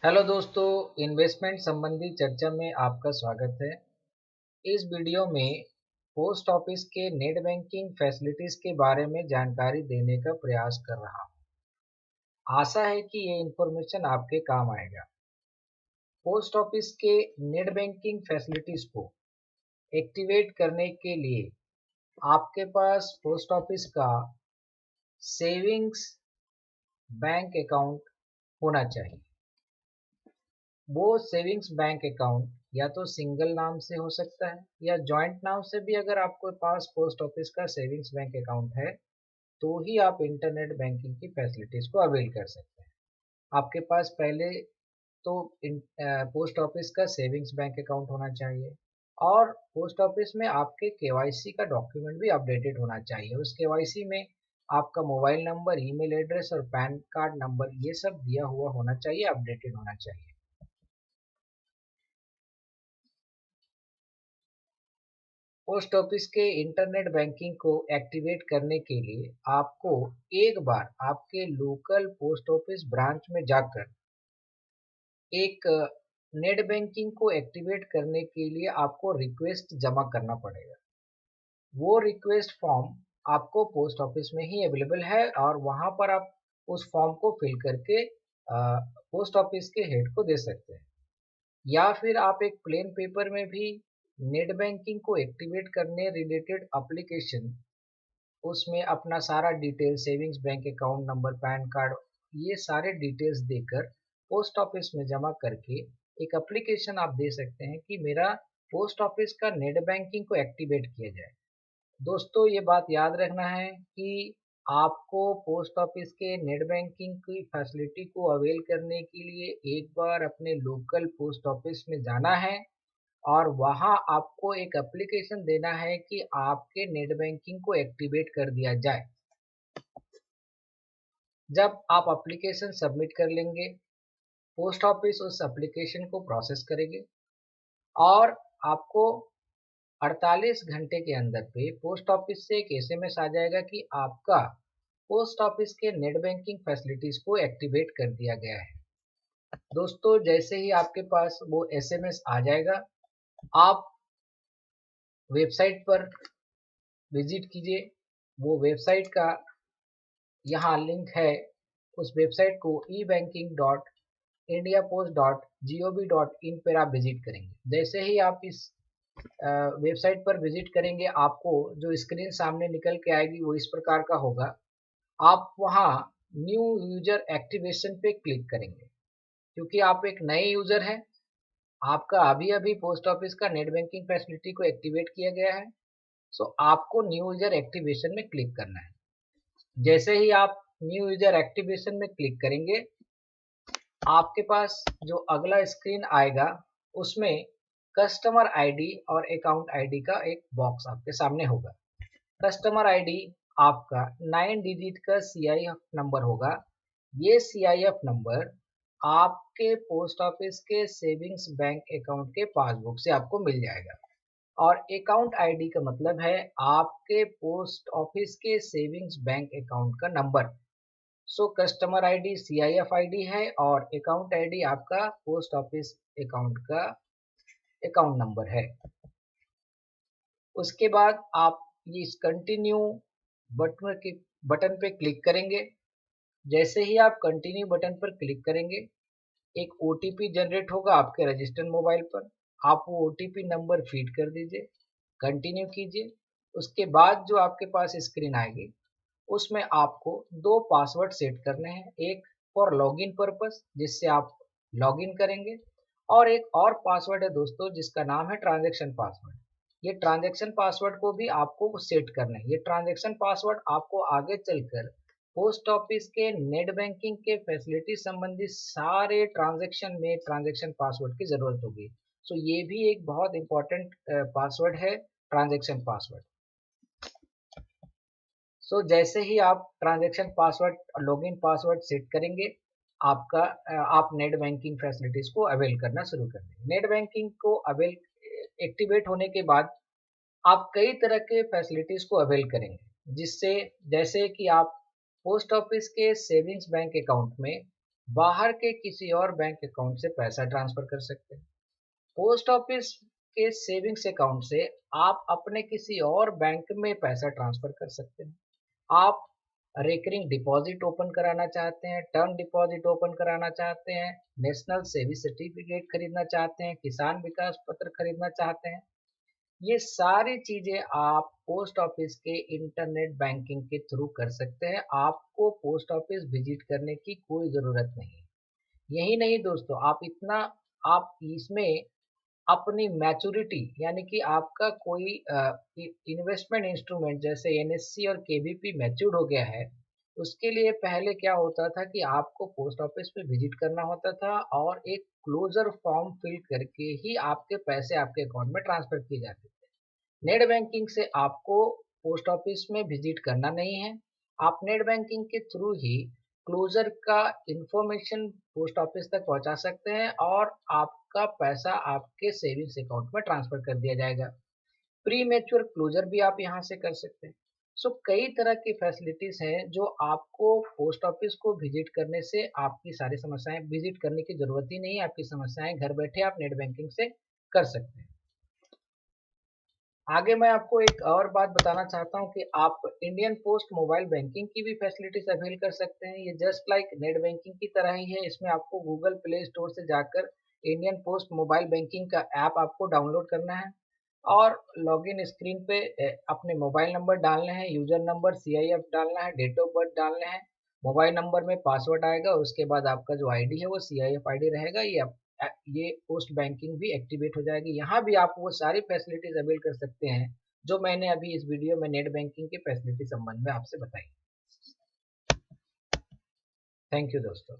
Hello दोस्तों, investment संबंधी चर्चा में आपका स्वागत है। इस वीडियो में पोस्ट ऑफिस के नेट बैंकिंग फैसिलिटीज के बारे में जानकारी देने का प्रयास कर रहा हूँ। आशा है कि ये इन्फॉर्मेशन आपके काम आएगा। पोस्ट ऑफिस के नेट बैंकिंग फैसिलिटीज को एक्टिवेट करने के लिए आपके पास पोस्ट ऑफिस का सेविंग्स बैंक अकाउंट होना चाहिए। वो सेविंग्स बैंक अकाउंट या तो सिंगल नाम से हो सकता है या जॉइंट नाम से भी। अगर आपके पास पोस्ट ऑफिस का सेविंग्स बैंक अकाउंट है तो ही आप इंटरनेट बैंकिंग की फैसिलिटीज को अवेल कर सकते हैं। आपके पास पहले तो पोस्ट ऑफिस का सेविंग्स बैंक अकाउंट होना चाहिए और पोस्ट ऑफिस में आपके केवाईसी का डॉक्यूमेंट भी अपडेटेड होना चाहिए। उस केवाईसी में आपका मोबाइल नंबर, ईमेल एड्रेस और पैन कार्ड नंबर ये सब दिया हुआ होना चाहिए, अपडेटेड होना चाहिए। पोस्ट ऑफिस के इंटरनेट बैंकिंग को एक्टिवेट करने के लिए आपको एक बार आपके लोकल पोस्ट ऑफिस ब्रांच में जाकर एक नेट बैंकिंग को एक्टिवेट करने के लिए आपको रिक्वेस्ट जमा करना पड़ेगा। वो रिक्वेस्ट फॉर्म आपको पोस्ट ऑफिस में ही अवेलेबल है और वहाँ पर आप उस फॉर्म को फिल करके पोस्ट ऑफिस के हेड को दे सकते हैं। या फिर आप एक प्लेन पेपर में भी नेट बैंकिंग को एक्टिवेट करने रिलेटेड एप्लीकेशन, उसमें अपना सारा detail, savings bank account number, pan card, ये सारे डिटेल्स देकर पोस्ट ऑफिस में जमा करके एक एप्लीकेशन आप दे सकते हैं कि मेरा पोस्ट ऑफिस का नेट बैंकिंग को एक्टिवेट किया जाए। दोस्तों, ये बात याद रखना है कि आपको पोस्ट ऑफिस के नेट बैंकिंग की फैसिलिटी को अवेल करने के लिए एक बार अपने लोकल पोस्ट ऑफिस में जाना है और वहाँ आपको एक एप्लीकेशन देना है कि आपके नेट बैंकिंग को एक्टिवेट कर दिया जाए। जब आप एप्लीकेशन सबमिट कर लेंगे, पोस्ट ऑफिस उस एप्लीकेशन को प्रोसेस करेंगे और आपको 48 घंटे के अंदर पे पोस्ट ऑफिस से एक एसएमएस आ जाएगा कि आपका पोस्ट ऑफिस के नेट बैंकिंग फैसिलिटीज को एक्टिवेट कर दिया गया है। दोस्तों, जैसे ही आपके पास वो एसएमएस आ जाएगा, आप वेबसाइट पर विजिट कीजिए। वो वेबसाइट का यहाँ लिंक है। उस वेबसाइट को ebanking.indiapost.gov.in पर आप विजिट करेंगे। जैसे ही आप इस वेबसाइट पर विजिट करेंगे, आपको जो स्क्रीन सामने निकल के आएगी वो इस प्रकार का होगा। आप वहाँ न्यू यूजर एक्टिवेशन पे क्लिक करेंगे। क्योंकि आप एक नए यूजर हैं, आपका अभी अभी पोस्ट ऑफिस का नेट बैंकिंग फैसिलिटी को एक्टिवेट किया गया है, सो आपको न्यू यूजर एक्टिवेशन में क्लिक करना है। जैसे ही आप न्यू यूजर एक्टिवेशन में क्लिक करेंगे, आपके पास जो अगला स्क्रीन आएगा उसमें कस्टमर आईडी और अकाउंट आईडी का एक बॉक्स आपके सामने होगा। कस्टमर आईडी आपका 9 डिजिट का सीआईएफ नंबर होगा। ये सीआईएफ नंबर आपके पोस्ट ऑफिस के सेविंग्स बैंक अकाउंट के पासबुक से आपको मिल जाएगा और अकाउंट आईडी का मतलब है आपके पोस्ट ऑफिस के सेविंग्स बैंक अकाउंट का number. So customer ID CIF ID है और अकाउंट आईडी आपका पोस्ट ऑफिस अकाउंट का अकाउंट नंबर है। उसके बाद आप ये इस कंटिन्यू बटन पे क्लिक करेंगे। जैसे ही आप कंटिन्यू बटन पर क्लिक करेंगे, एक ओटीपी जनरेट होगा आपके रजिस्टर्ड मोबाइल पर। आप वो ओटीपी नंबर फीड कर दीजिए, कंटिन्यू कीजिए। उसके बाद जो आपके पास स्क्रीन आएगी उसमें आपको दो पासवर्ड सेट करने हैं। एक फॉर लॉगिन पर्पस, जिससे आप लॉगिन करेंगे, और एक और पासवर्ड है दोस्तों जिसका नाम है ट्रांजैक्शन पासवर्ड। ये ट्रांजैक्शन पासवर्ड को भी आपको सेट करना है। ये ट्रांजैक्शन पासवर्ड आपको आगे चलकर पोस्ट ऑफिस के नेट बैंकिंग के फैसिलिटी संबंधी सारे ट्रांजैक्शन में ट्रांजैक्शन पासवर्ड की जरूरत होगी। सो ये भी एक बहुत इंपॉर्टेंट पासवर्ड है, ट्रांजैक्शन पासवर्ड। सो जैसे ही आप transaction password, login password set करेंगे, आपका आप नेट बैंकिंग फैसिलिटीज को अवेल करना शुरू कर देंगे। नेट बैंकिंग को अवेल एक्टिवेट होने के बाद आप कई तरह के फैसिलिटीज को अवेल करेंगे, जिससे जैसे कि आप पोस्ट ऑफिस के सेविंग्स बैंक अकाउंट में बाहर के किसी और बैंक अकाउंट से पैसा ट्रांसफर कर सकते हैं। पोस्ट ऑफिस के सेविंग्स अकाउंट से आप अपने किसी और बैंक में पैसा ट्रांसफर कर सकते हैं। आप रिकरिंग डिपॉजिट ओपन कराना चाहते हैं, टर्म डिपॉजिट ओपन कराना चाहते हैं, नेशनल सेविंग सर्टिफिकेट खरीदना चाहते हैं, किसान विकास पत्र खरीदना चाहते हैं, ये सारी चीजें आप पोस्ट ऑफिस के इंटरनेट बैंकिंग के थ्रू कर सकते हैं। आपको पोस्ट ऑफिस विजिट करने की कोई जरूरत नहीं। यही नहीं दोस्तों, आप इसमें अपनी मैच्योरिटी यानी कि आपका कोई इन्वेस्टमेंट इंस्ट्रूमेंट जैसे एनएससी और केवीपी मैच्योर्ड हो गया है, उसके लिए पहले क्या होता था कि आपको पोस्ट ऑफिस में विजिट करना होता था और एक क्लोजर फॉर्म फिल करके ही आपके पैसे आपके अकाउंट में ट्रांसफर किए जाते थे। नेट बैंकिंग से आपको पोस्ट ऑफिस में विजिट करना नहीं है। आप नेट बैंकिंग के थ्रू ही क्लोजर का इंफॉर्मेशन पोस्ट ऑफिस तक पहुंचा सकते हैं और आपका पैसा आपके सेविंग्स अकाउंट में ट्रांसफर कर दिया जाएगा। प्री मैच्योर क्लोजर भी आप यहां से कर सकते हैं। सो कई तरह की फैसिलिटीज हैं जो आपको पोस्ट ऑफिस को विजिट करने से आपकी सारी समस्याएं विजिट करने की जरूरत ही नहीं है। आपकी समस्याएं घर बैठे आप नेट बैंकिंग से कर सकते हैं। आगे मैं आपको एक और बात बताना चाहता हूँ कि आप इंडियन पोस्ट मोबाइल बैंकिंग की भी फैसिलिटीज अवेल कर सकते हैं। ये जस्ट लाइक नेट बैंकिंग की तरह ही है। इसमें आपको गूगल प्ले स्टोर से जाकर इंडियन पोस्ट मोबाइल बैंकिंग का ऐप आपको डाउनलोड करना है और लॉगिन स्क्रीन पे अपने मोबाइल नंबर डालने हैं, यूजर नंबर सीआईएफ डालना है, डेट ऑफ बर्थ डालने हैं, मोबाइल नंबर में पासवर्ड आएगा, उसके बाद आपका जो आईडी है वो सीआईएफ आईडी रहेगा। ये पोस्ट बैंकिंग भी एक्टिवेट हो जाएगी। यहाँ भी आप वो सारी फैसिलिटीज अवेल कर सकते हैं जो मैंने अभी इस वीडियो में नेट बैंकिंग की फैसिलिटी संबंध में आपसे बताई। थैंक यू दोस्तों।